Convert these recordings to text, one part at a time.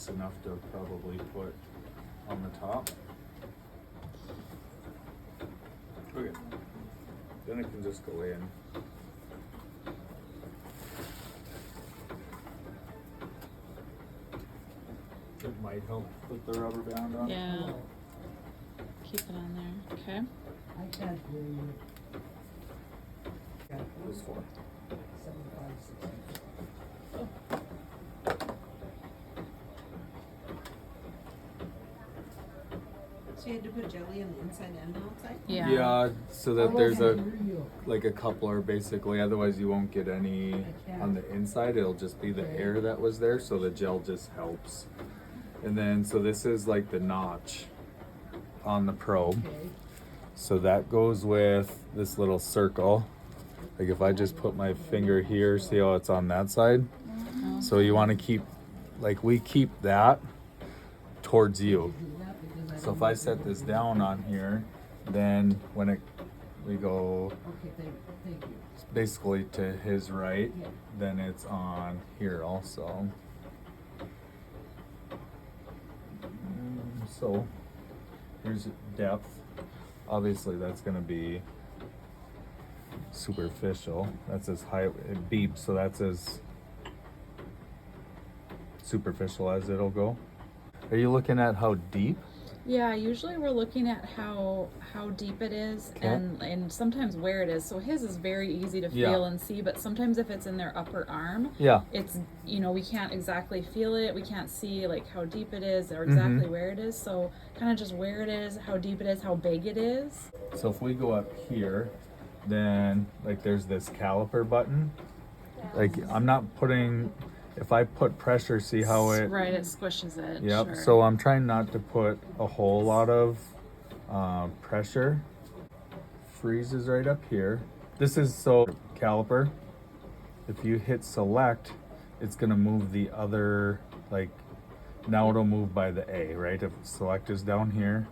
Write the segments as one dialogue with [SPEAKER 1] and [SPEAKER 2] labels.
[SPEAKER 1] just enough to probably put on the top. Okay, then it can just go in. It might help put the rubber band on.
[SPEAKER 2] Yeah. Keep it on there. Okay.
[SPEAKER 3] I can't hear you.
[SPEAKER 1] This for.
[SPEAKER 3] 75, 60.
[SPEAKER 4] So you had to put jelly on the inside and outside?
[SPEAKER 2] Yeah.
[SPEAKER 1] Yeah, so that
[SPEAKER 3] I
[SPEAKER 1] there's
[SPEAKER 3] can't
[SPEAKER 1] a
[SPEAKER 3] hear you.
[SPEAKER 1] like a coupler basically, otherwise you won't get any on the inside. It'll just be the air that was there, so the gel just helps. And then so this is like the notch on the probe.
[SPEAKER 3] Okay.
[SPEAKER 1] So that goes with this little circle. Like if I just put my finger here, see how it's on that side? So you want to keep, like we keep that towards you. So if I set this down on here, then when we go
[SPEAKER 3] Okay, thank you.
[SPEAKER 1] basically to his right, then it's on here also. So here's depth. Obviously that's going to be superficial. That's as high, it beeps, so that's as superficial as it'll go. Are you looking at how deep?
[SPEAKER 2] Yeah, usually we're looking at how deep it is
[SPEAKER 1] Okay.
[SPEAKER 2] and sometimes where it is. So his is very easy to feel and see, but sometimes if it's in their upper arm,
[SPEAKER 1] Yeah.
[SPEAKER 2] it's, we can't exactly feel it. We can't see like how deep it is or exactly where it is. So kind of just where it is, how deep it is, how big it is.
[SPEAKER 1] So if we go up here, then like there's this caliper button. Like I'm not putting, if I put pressure, see how it,
[SPEAKER 2] Right, it squishes it.
[SPEAKER 1] yep.
[SPEAKER 2] Sure.
[SPEAKER 1] So I'm trying not to put a whole lot of pressure. Freezes right up here. This is so caliper. If you hit select, it's gonna move the other, like now it'll move by the A, right? If select is down here.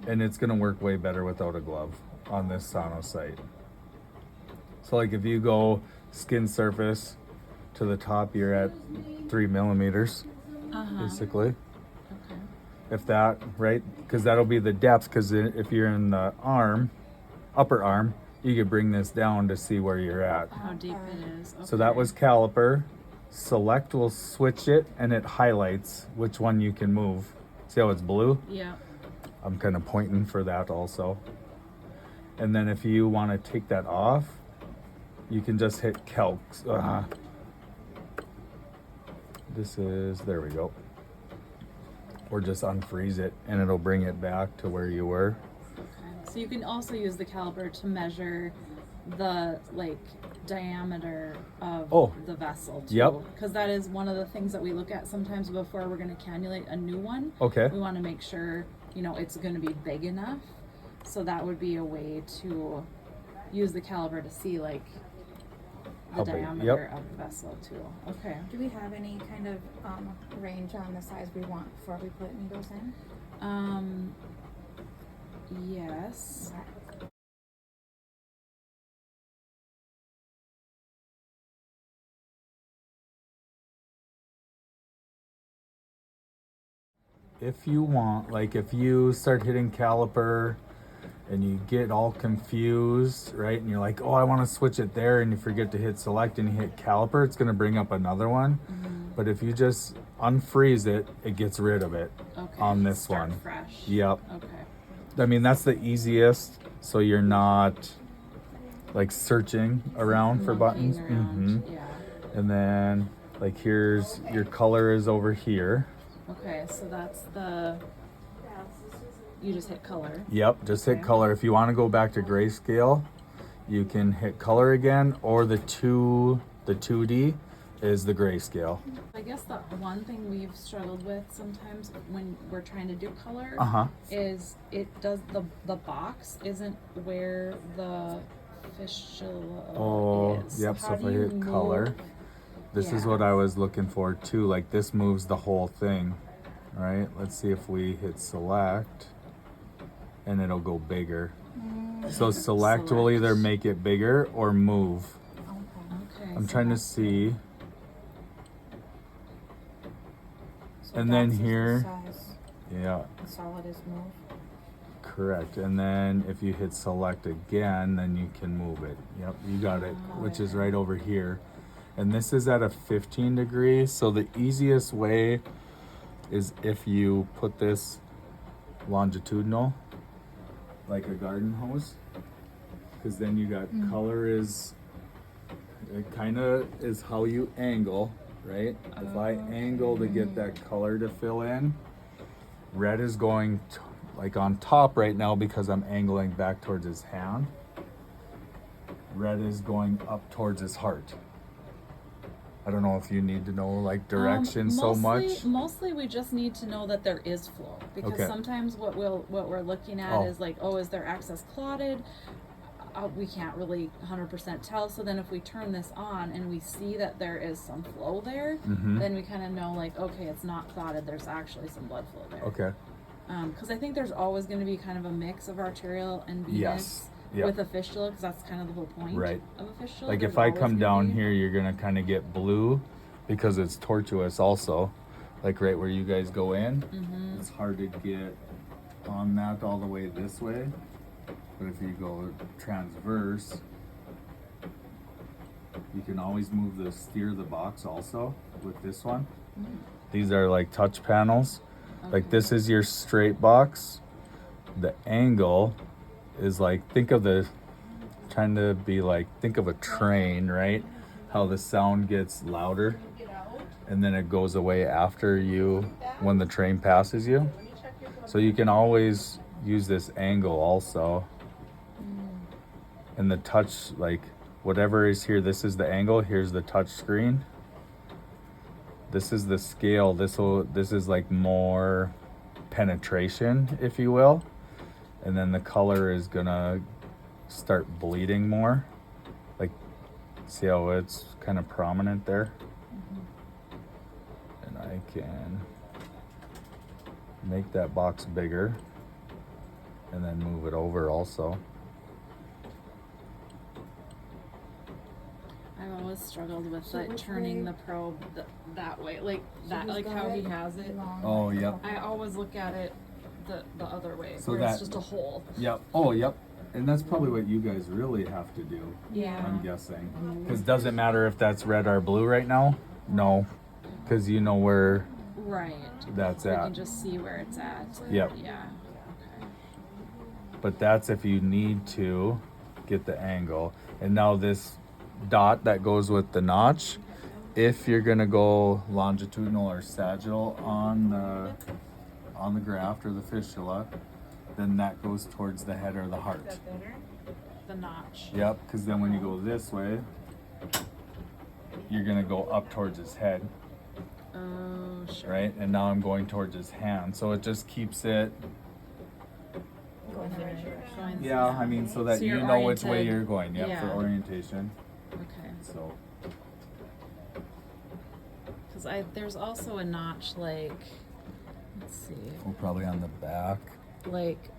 [SPEAKER 1] And it's gonna work way better without a glove on this sono site. So like if you go skin surface to the top, you're at 3 millimeters, basically.
[SPEAKER 2] Okay.
[SPEAKER 1] If that, right? Because that'll be the depth, because if you're in the arm, upper arm, you could bring this down to see where you're at.
[SPEAKER 2] How deep it is. Okay.
[SPEAKER 1] So that was caliper. Select will switch it and it highlights which one you can move. See how it's blue?
[SPEAKER 2] Yeah.
[SPEAKER 1] I'm kind of pointing for that also. And then if you want to take that off, you can just hit calc. This is, there we go. Or just unfreeze it and it'll bring it back to where you were.
[SPEAKER 2] So you can also use the caliper to measure the diameter of the vessel too.
[SPEAKER 1] Yep.
[SPEAKER 2] Because that is one of the things that we look at sometimes before we're going to cannulate a new one.
[SPEAKER 1] Okay.
[SPEAKER 2] We want to make sure it's going to be big enough. So that would be a way to use the caliper to see the
[SPEAKER 1] How big,
[SPEAKER 2] diameter of the vessel too. Okay.
[SPEAKER 5] Do we have any kind of range on the size we want before we put needles in?
[SPEAKER 2] Yes.
[SPEAKER 1] If you want, if you start hitting caliper and you get all confused, right? And you're like, oh, I want to switch it there, and you forget to hit select and you hit caliper, it's going to bring up another one. But if you just unfreeze it, it gets rid of it on this
[SPEAKER 2] Start
[SPEAKER 1] one.
[SPEAKER 2] fresh.
[SPEAKER 1] Yep.
[SPEAKER 2] Okay.
[SPEAKER 1] I mean, that's the easiest, so you're not searching around for buttons.
[SPEAKER 2] Monkeying around. Yeah.
[SPEAKER 1] And then here's your color is over here.
[SPEAKER 2] Okay, so that's you just hit color.
[SPEAKER 1] Yep, just hit color. If you want to go back to grayscale, you can hit color again, or the 2D is the grayscale.
[SPEAKER 2] I guess the one thing we've struggled with sometimes when we're trying to do color is it does the box isn't where the fistula is.
[SPEAKER 1] Yep,
[SPEAKER 2] How
[SPEAKER 1] so if
[SPEAKER 2] do
[SPEAKER 1] I
[SPEAKER 2] you
[SPEAKER 1] hit color,
[SPEAKER 2] move-
[SPEAKER 1] this is
[SPEAKER 2] Yeah.
[SPEAKER 1] what I was looking for too. This moves the whole thing, right? Let's see if we hit select and it'll go bigger. So select will either make it bigger or move.
[SPEAKER 2] Okay.
[SPEAKER 1] I'm
[SPEAKER 2] so
[SPEAKER 1] trying to
[SPEAKER 2] that's-
[SPEAKER 1] see.
[SPEAKER 5] So
[SPEAKER 1] And then
[SPEAKER 5] that's just the
[SPEAKER 1] here,
[SPEAKER 5] size.
[SPEAKER 1] yeah,
[SPEAKER 5] The solid is moved.
[SPEAKER 1] correct. And then if you hit select again, then you can move it. Yep, you got it, which is right over here. And this is at a 15 degree. So the easiest way is if you put this longitudinal, like a garden hose, because then you got color is, it kind of is how you angle, right? If I angle to get that color to fill in, red is going like on top right now because I'm angling back towards his hand. Red is going up towards his heart. I don't know if you need to know like direction so much.
[SPEAKER 2] Mostly we just need to know that there is flow, because
[SPEAKER 1] Okay.
[SPEAKER 2] sometimes what we're looking at
[SPEAKER 1] Oh.
[SPEAKER 2] is like, oh, is there excess clotted? We can't really 100% tell. So then if we turn this on and we see that there is some flow there,
[SPEAKER 1] Mhm.
[SPEAKER 2] then we kind of know like, okay, it's not clotted. There's actually some blood flow there.
[SPEAKER 1] Okay.
[SPEAKER 2] Because I think there's always going to be kind of a mix of arterial and venous
[SPEAKER 1] Yes. Yep.
[SPEAKER 2] with a fistula, because that's kind of the whole point
[SPEAKER 1] Right.
[SPEAKER 2] of a fistula.
[SPEAKER 1] Like
[SPEAKER 2] There's
[SPEAKER 1] if I
[SPEAKER 2] always
[SPEAKER 1] come
[SPEAKER 2] gonna
[SPEAKER 1] down
[SPEAKER 2] be-
[SPEAKER 1] here, you're gonna kind of get blue because it's tortuous also. Like right where you guys go in, it's hard to get on that all the way this way. But if you go transverse, you can always move the steer the box also with this one. These are like touch panels. Like this is your straight box. The angle is like, think of the, trying to be like, think of a train, right? How the sound gets louder and then it goes away after you, when the train passes you. So you can always use this angle also. And the touch, like whatever is here, this is the angle, here's the touch screen. This is the scale. This is like more penetration, if you will. And then the color is gonna start bleeding more. Like, see how it's kind of prominent there? And I can make that box bigger and then move it over also.
[SPEAKER 2] I've always struggled with
[SPEAKER 5] So
[SPEAKER 2] like
[SPEAKER 5] which
[SPEAKER 2] turning
[SPEAKER 5] way?
[SPEAKER 2] the probe that way, like
[SPEAKER 5] So
[SPEAKER 2] that,
[SPEAKER 5] he's
[SPEAKER 2] like
[SPEAKER 5] got
[SPEAKER 2] how he
[SPEAKER 5] it
[SPEAKER 2] has it.
[SPEAKER 5] long.
[SPEAKER 1] Oh, yep.
[SPEAKER 2] I always look at it the other way,
[SPEAKER 1] So
[SPEAKER 2] where it's
[SPEAKER 1] that-
[SPEAKER 2] just a hole.
[SPEAKER 1] Yep. Oh, yep. And that's probably what you guys really have to do,
[SPEAKER 2] Yeah.
[SPEAKER 1] I'm guessing. Because doesn't matter if that's red or blue right now. No, because you know where
[SPEAKER 2] Right.
[SPEAKER 1] that's
[SPEAKER 2] We
[SPEAKER 1] at.
[SPEAKER 2] can just see where it's at.
[SPEAKER 1] Yep.
[SPEAKER 2] Yeah. Okay.
[SPEAKER 1] But that's if you need to get the angle. And now this dot that goes with the notch, if you're gonna go longitudinal or sagittal on the graft or the fistula, then that goes towards the head or the heart.
[SPEAKER 2] The notch.
[SPEAKER 1] Yep, because then when you go this way, you're gonna go up towards his head,
[SPEAKER 2] Oh, sure.
[SPEAKER 1] right? And now I'm going towards his hand, so it just keeps it.
[SPEAKER 5] Going the right direction.
[SPEAKER 2] Going
[SPEAKER 1] Yeah, I mean, so that
[SPEAKER 2] So
[SPEAKER 1] you
[SPEAKER 2] you're
[SPEAKER 1] know which way
[SPEAKER 2] oriented.
[SPEAKER 1] you're going. Yep, for
[SPEAKER 2] Yeah.
[SPEAKER 1] orientation.
[SPEAKER 2] Okay.
[SPEAKER 1] So.
[SPEAKER 2] Because there's also a notch like, let's see,
[SPEAKER 1] We're probably on the back.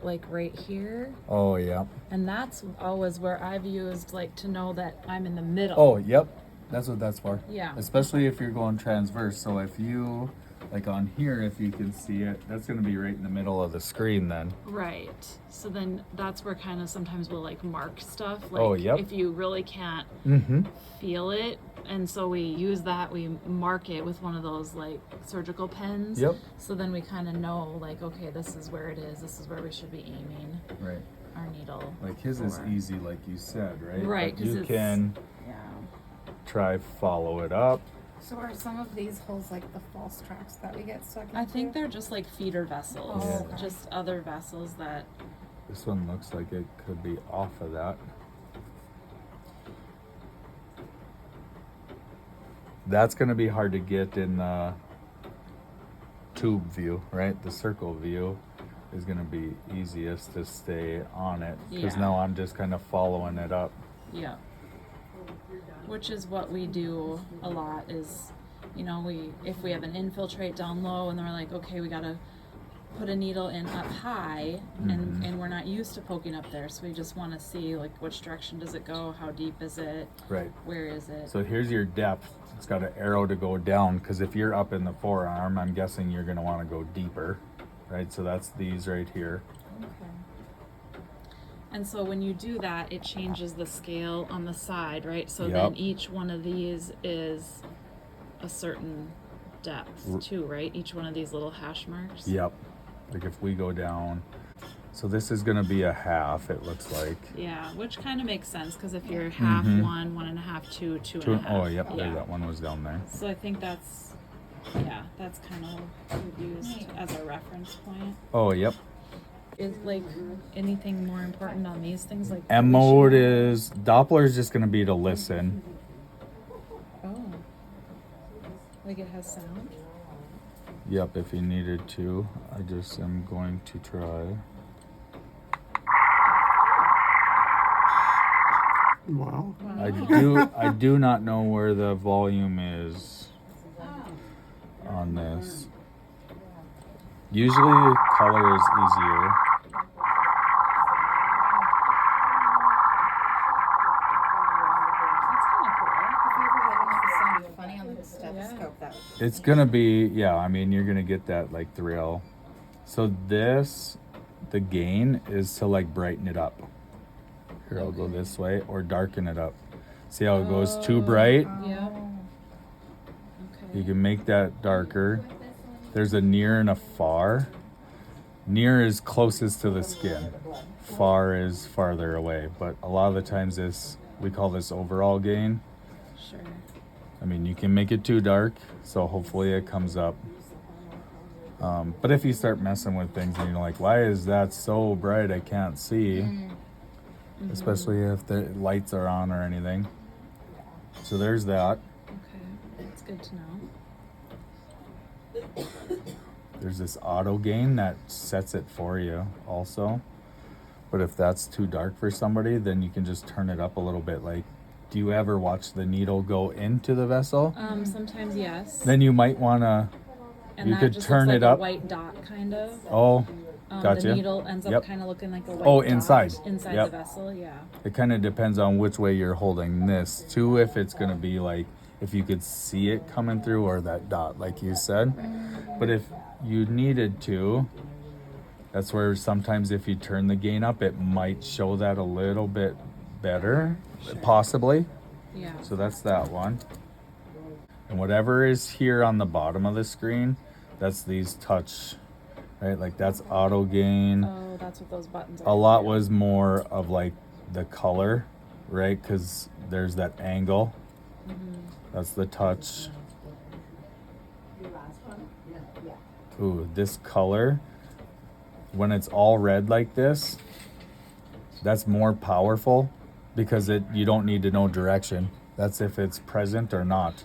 [SPEAKER 2] like right here,
[SPEAKER 1] Oh, yeah.
[SPEAKER 2] and that's always where I've used like to know that I'm in the middle.
[SPEAKER 1] Oh, yep. That's what that's for.
[SPEAKER 2] Yeah.
[SPEAKER 1] Especially if you're going transverse. So if you, like on here, if you can see it, that's going to be right in the middle of the screen then.
[SPEAKER 2] Right. So then that's where kind of sometimes we'll like mark stuff. Like
[SPEAKER 1] Oh, yep.
[SPEAKER 2] if you really can't
[SPEAKER 1] Mm-hmm.
[SPEAKER 2] feel it. And so we use that, we mark it with one of those like surgical pens.
[SPEAKER 1] Yep.
[SPEAKER 2] So then we kind of know like, okay, this is where it is. This is where we should be aiming
[SPEAKER 1] Right.
[SPEAKER 2] our needle.
[SPEAKER 1] Like his is
[SPEAKER 2] for.
[SPEAKER 1] easy, like you said, right?
[SPEAKER 2] Right,
[SPEAKER 1] But
[SPEAKER 2] 'cause
[SPEAKER 1] you
[SPEAKER 2] it's-
[SPEAKER 1] can
[SPEAKER 2] Yeah.
[SPEAKER 1] try follow it up.
[SPEAKER 5] So are some of these holes like the false tracks that we get stuck into?
[SPEAKER 2] I think they're just like feeder vessels.
[SPEAKER 5] Oh, okay.
[SPEAKER 2] Just other vessels that.
[SPEAKER 1] This one looks like it could be off of that. That's going to be hard to get in the tube view, right? The circle view is going to be easiest to stay on it because
[SPEAKER 2] Yeah.
[SPEAKER 1] now I'm just kind of following it up.
[SPEAKER 2] Yeah. Which is what we do a lot is, you know, if we have an infiltrate down low and then we're like, okay, we gotta put a needle in up high, and we're not used to poking up there, so we just want to see like which direction does it go, how deep is it,
[SPEAKER 1] Right.
[SPEAKER 2] where is it.
[SPEAKER 1] So here's your depth. It's got an arrow to go down, because if you're up in the forearm, I'm guessing you're going to want to go deeper, right? So that's these right here.
[SPEAKER 2] And so when you do that, it changes the scale on the side, right? So
[SPEAKER 1] Yep.
[SPEAKER 2] then each one of these is a certain depth too, right? Each one of these little hash marks.
[SPEAKER 1] Yep. Like if we go down, so this is going to be a half, it looks like.
[SPEAKER 2] Yeah, which kind of makes sense, because if you're half, 1.5, 2, 2.5.
[SPEAKER 1] Oh, yep,
[SPEAKER 2] Yeah.
[SPEAKER 1] there, that one was down there.
[SPEAKER 2] So I think that's kind of used as a reference point.
[SPEAKER 1] Oh, yep.
[SPEAKER 2] Is like anything more important on these things, like
[SPEAKER 1] M mode is, Doppler is just going to be to listen.
[SPEAKER 2] Oh, like it has sound.
[SPEAKER 1] Yep, if you needed to. I just am going to try.
[SPEAKER 6] Wow.
[SPEAKER 1] I do not know where the volume is on this. Usually color is easier.
[SPEAKER 2] That's kind of cool.
[SPEAKER 5] If you ever had it sounded funny on the stethoscope, that would
[SPEAKER 1] It's gonna be, yeah, I mean, you're gonna get that like thrill. So this, the gain is to like brighten it up. Here, I'll go this way, or darken it up. See how it goes too bright?
[SPEAKER 2] Yeah.
[SPEAKER 1] You
[SPEAKER 2] Okay.
[SPEAKER 1] can make that darker. There's a near and a far. Near is closest to the skin. Far is farther away. But a lot of the times we call this overall gain.
[SPEAKER 2] Sure.
[SPEAKER 1] I mean, you can make it too dark, so hopefully it comes up. But if you start messing with things and you're like, why is that so bright I can't see? Especially if the lights are on or anything. So there's that.
[SPEAKER 2] Okay. That's good to know.
[SPEAKER 1] There's this auto gain that sets it for you also. But if that's too dark for somebody, then you can just turn it up a little bit. Like, do you ever watch the needle go into the vessel?
[SPEAKER 2] Sometimes yes.
[SPEAKER 1] Then you might want to,
[SPEAKER 2] And
[SPEAKER 1] you
[SPEAKER 2] that
[SPEAKER 1] could
[SPEAKER 2] just
[SPEAKER 1] turn
[SPEAKER 2] looks
[SPEAKER 1] it
[SPEAKER 2] like
[SPEAKER 1] up.
[SPEAKER 2] a white dot, kind of.
[SPEAKER 1] Oh, gotcha.
[SPEAKER 2] The needle ends up
[SPEAKER 1] Yep.
[SPEAKER 2] kind of looking like a white
[SPEAKER 1] Oh,
[SPEAKER 2] dot
[SPEAKER 1] inside.
[SPEAKER 2] inside
[SPEAKER 1] Yep.
[SPEAKER 2] the vessel. Yeah.
[SPEAKER 1] It kind of depends on which way you're holding this too, if it's going to be like, if you could see it coming through, or that dot like you said. But if you needed to, that's where sometimes if you turn the gain up, it might show that a little bit better, possibly.
[SPEAKER 2] Yeah.
[SPEAKER 1] So that's that one. And whatever is here on the bottom of the screen, that's these touch, right? Like that's auto gain.
[SPEAKER 2] Oh, that's what those buttons are.
[SPEAKER 1] A lot was more of like the color, right? Because there's that angle. That's the touch. Ooh, this color, when it's all red like this, that's more powerful, because you don't need to know direction. That's if it's present or not.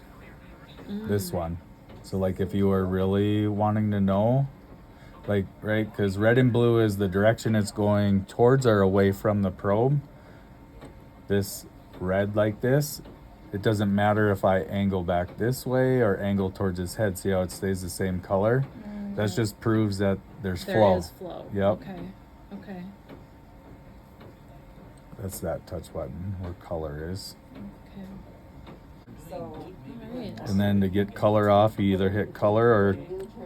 [SPEAKER 1] This one. So like if you were really wanting to know, like, right, because red and blue is the direction it's going towards or away from the probe. This red like this, it doesn't matter if I angle back this way or angle towards his head. See how it stays the same color? That just proves that there's
[SPEAKER 2] There
[SPEAKER 1] flow.
[SPEAKER 2] is flow.
[SPEAKER 1] Yep.
[SPEAKER 2] Okay. Okay.
[SPEAKER 1] That's that touch button where color is.
[SPEAKER 2] Okay. All right.
[SPEAKER 1] And then to get color off, you either hit color or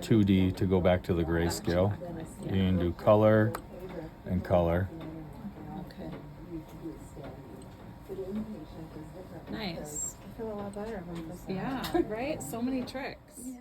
[SPEAKER 1] 2D to go back to the grayscale. You can do color and color.
[SPEAKER 2] Okay. Nice.
[SPEAKER 5] I feel a lot better about this.
[SPEAKER 2] Yeah. Right. So many tricks.
[SPEAKER 5] Yeah.